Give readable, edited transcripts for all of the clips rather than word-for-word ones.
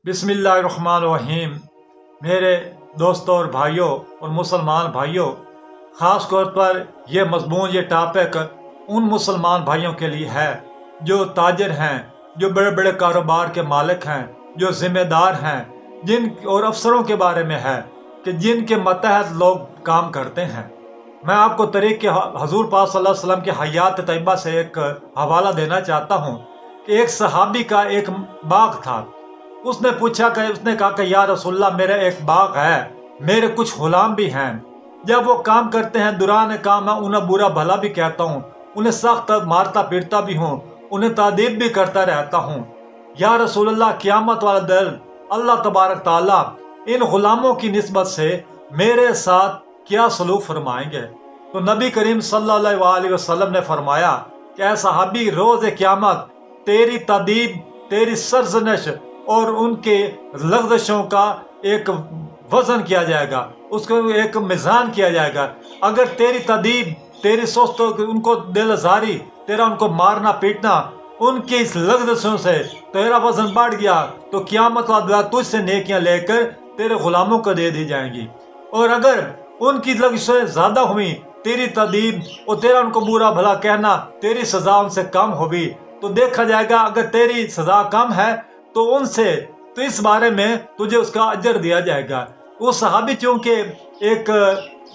बिस्मिल्लाहिर्रहमानिर्रहीम। मेरे दोस्तों और भाइयों और मुसलमान भाइयों, ख़ास तौर पर यह मज़मून, ये टॉपिक उन मुसलमान भाइयों के लिए है जो ताजिर हैं, जो बड़े बड़े कारोबार के मालिक हैं, जो ज़िम्मेदार हैं, जिन और अफसरों के बारे में है कि जिनके मतहत लोग काम करते हैं। मैं आपको तरीक़ हज़ूर पाक सल्लल्लाहु अलैहि वसल्लम की हयात तैयबा से एक हवाला देना चाहता हूँ कि एक सहाबी का एक बाग था। उसने कहा कि या रसूलल्लाह, मेरा एक बाग है, मेरे कुछ गुलाम भी हैं। जब वो काम करते हैं, दुरान काम मैं उन्हें बुरा भला भी कहता हूँ, उन्हें सख्त मारता पीटता भी हूँ, उन्हें तादीब भी करता रहता हूँ। या रसूलल्लाह, क़यामत वाला दिन अल्लाह तबारक ताला इन गुलामों की निस्बत से मेरे साथ क्या सलूक फरमाएंगे? तो नबी करीम सल्लल्लाहु अलैहि वसल्लम ने फरमाया कि ऐ सहाबी, रोज़ क़यामत तेरी तादीब, तेरी सरजनश और उनके लग़ज़शों का एक वज़न किया जाएगा, उसको एक मिज़ान किया जाएगा। अगर तेरी तदीब, तेरी सोच, उनको दिल आज़ारी, तेरा उनको मारना पीटना, उनकी इस लग़ज़शों से तेरा वज़न बढ़ गया तो क़यामत वाला तुझसे नेकियां लेकर तेरे ग़ुलामों को दे दी जाएंगी। और अगर उनकी लग़ज़शें ज़्यादा हुई, तेरी तदीब और तेरा उनको बुरा भला कहना, तेरी सज़ा उनसे कम हुई तो देखा जाएगा अगर तेरी सज़ा कम है तो उनसे तो इस बारे में तुझे उसका अजर दिया जाएगा। वो सहाबी चूँकि एक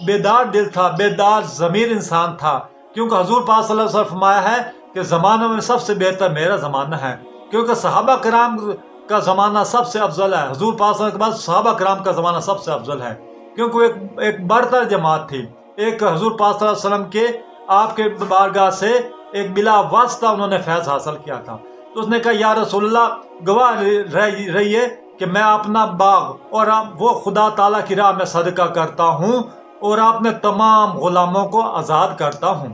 बेदार दिल था, बेदार ज़मीर इंसान था, क्योंकि हज़ूर पाक सल्लल्लाहु अलैहि वसल्लम फरमाया है कि ज़मानों में सबसे बेहतर मेरा ज़माना है, क्योंकि सहाबा कराम का ज़माना सबसे अफजल है। हज़ूर पाक सल्लल्लाहु अलैहि वसल्लम के बाद सहाबा कराम का ज़माना सबसे अफजल है, क्योंकि वो एक बरतर जमात थी। एक हज़ूर पाक सल्लल्लाहु अलैहि वसल्लम के आपके बारगाह से एक बिला वास्ता उन्होंने फैज़ हासिल किया था। तो उसने कहा, या रसूलल्लाह, गवाह रहिए कि मैं अपना बाग और वो खुदा ताला की राह में सदका करता हूँ और अपने तमाम गुलामों को आज़ाद करता हूँ।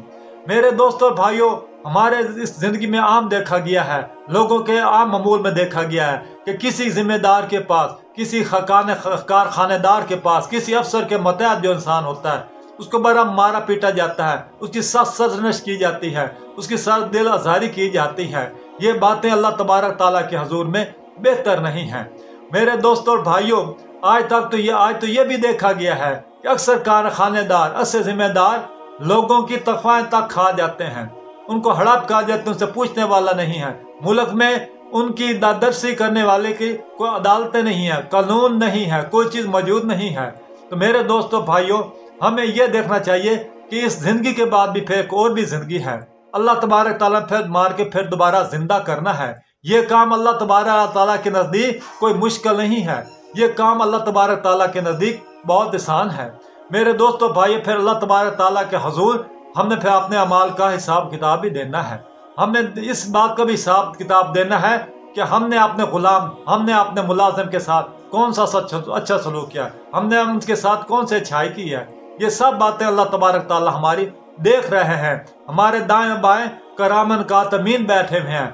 मेरे दोस्तों भाइयों, हमारे इस ज़िंदगी में आम देखा गया है, लोगों के आम मामूल में देखा गया है कि किसी ज़िम्मेदार के पास, किसी कारखानेदार के पास, किसी अफसर के मतहत जो इंसान होता है, उसको बड़ा मारा पीटा जाता है, उसकी सरजनश की जाती है, उसकी सर दिल आज़ारी की जाती है। ये बातें अल्लाह तबारक ताला के हजूर में बेहतर नहीं हैं। मेरे दोस्तों और भाइयों, आज तो ये भी देखा गया है कि अक्सर कारखानेदार, अक्सर जिम्मेदार लोगों की तनख्वाहें तक खा जाते हैं, उनको हड़प खा जाते हैं, उनसे पूछने वाला नहीं है। मुल्क में उनकी दादरसी करने वाले की कोई अदालतें नहीं है, कानून नहीं है, कोई चीज़ मौजूद नहीं है। तो मेरे दोस्तों भाइयों, हमें यह देखना चाहिए कि इस ज़िंदगी के बाद भी फिर एक और भी ज़िंदगी है। अल्लाह तबारक ताला फिर मार के फिर दोबारा जिंदा करना है। ये काम अल्लाह तबारक ताला के नज़दीक कोई मुश्किल नहीं है, ये काम अल्लाह तबारक ताला के नज़दीक बहुत आसान है। मेरे दोस्तों भाई, फिर अल्लाह तबारक ताला के हजूर हमने फिर अपने अमाल का हिसाब किताब भी देना है। हमने इस बात का भी हिसाब किताब देना है कि हमने अपने गुलाम, हमने अपने मुलाजिम के साथ कौन सा अच्छा सलूक किया, हमने उनके साथ कौन से अच्छाई की है। ये सब बातें अल्लाह तबारक ताला हमारी देख रहे हैं। हमारे दाएं बाएं करामन कातबीन बैठे हुए हैं,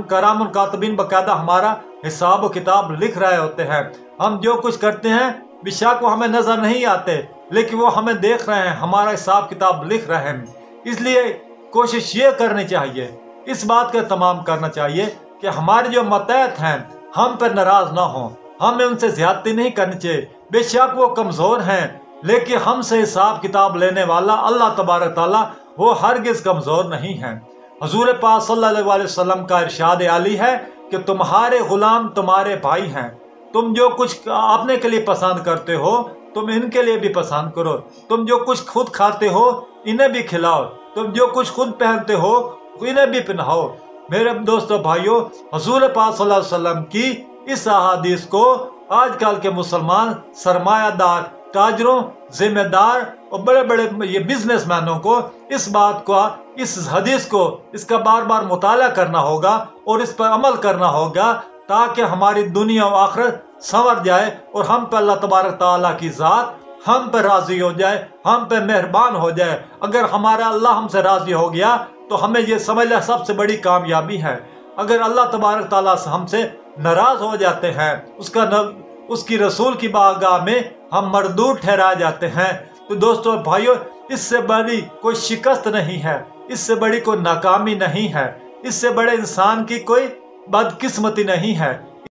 करामन कातबीन बकायदा हमारा हिसाब व किताब लिख रहे होते हैं। हम जो कुछ करते हैं बेशक वो हमें नजर नहीं आते, लेकिन वो हमें देख रहे हैं, हमारा हिसाब किताब लिख रहे हैं। इसलिए कोशिश ये करनी चाहिए, इस बात का तमाम करना चाहिए कि हमारे जो मतहत हैं हम पर नाराज ना हो, हमें उनसे ज्यादती नहीं करनी चाहिए। बेशक वो कमजोर हैं, लेकिन हमसे हिसाब किताब लेने वाला अल्लाह तबारक ताला वो हरगिज कमजोर नहीं है। हजूर पाक सल्लल्लाहु अलैहि वसल्लम का इरशाद आली है कि तुम्हारे गुलाम तुम्हारे भाई हैं। तुम जो कुछ अपने के लिए पसंद करते हो तुम इनके लिए भी पसंद करो। तुम जो कुछ खुद खाते हो इन्हें भी खिलाओ। तुम जो कुछ खुद पहनते हो इन्हें भी पहनाओ। मेरे दोस्तों भाइयों, हजूर पाक सल्लल्लाहु अलैहि वसल्लम की इस हदीस को आजकल के मुसलमान सरमायादार, ताजरों, जिम्मेदार और बड़े बड़े ये बिजनेसमैनों को इस बात का, इस हदीस को, इसका बार बार मुताला करना होगा और इस पर अमल करना होगा, ताकि हमारी दुनिया और आखिरत संवर जाए और हम पर अल्लाह तबारक ताला की ज़ात हम पर राज़ी हो जाए, हम पर मेहरबान हो जाए। अगर हमारा अल्लाह हमसे राज़ी हो गया तो हमें ये समझ लें सबसे बड़ी कामयाबी है। अगर अल्लाह तबारक ताला से हमसे नाराज़ हो जाते हैं, उसकी रसूल की बारगाह में हम मरदूद ठहराए जाते हैं, तो दोस्तों भाइयों, इससे बड़ी कोई शिकस्त नहीं है, इससे बड़ी कोई नाकामी नहीं है, इससे बड़े इंसान की कोई बदकिस्मती नहीं है।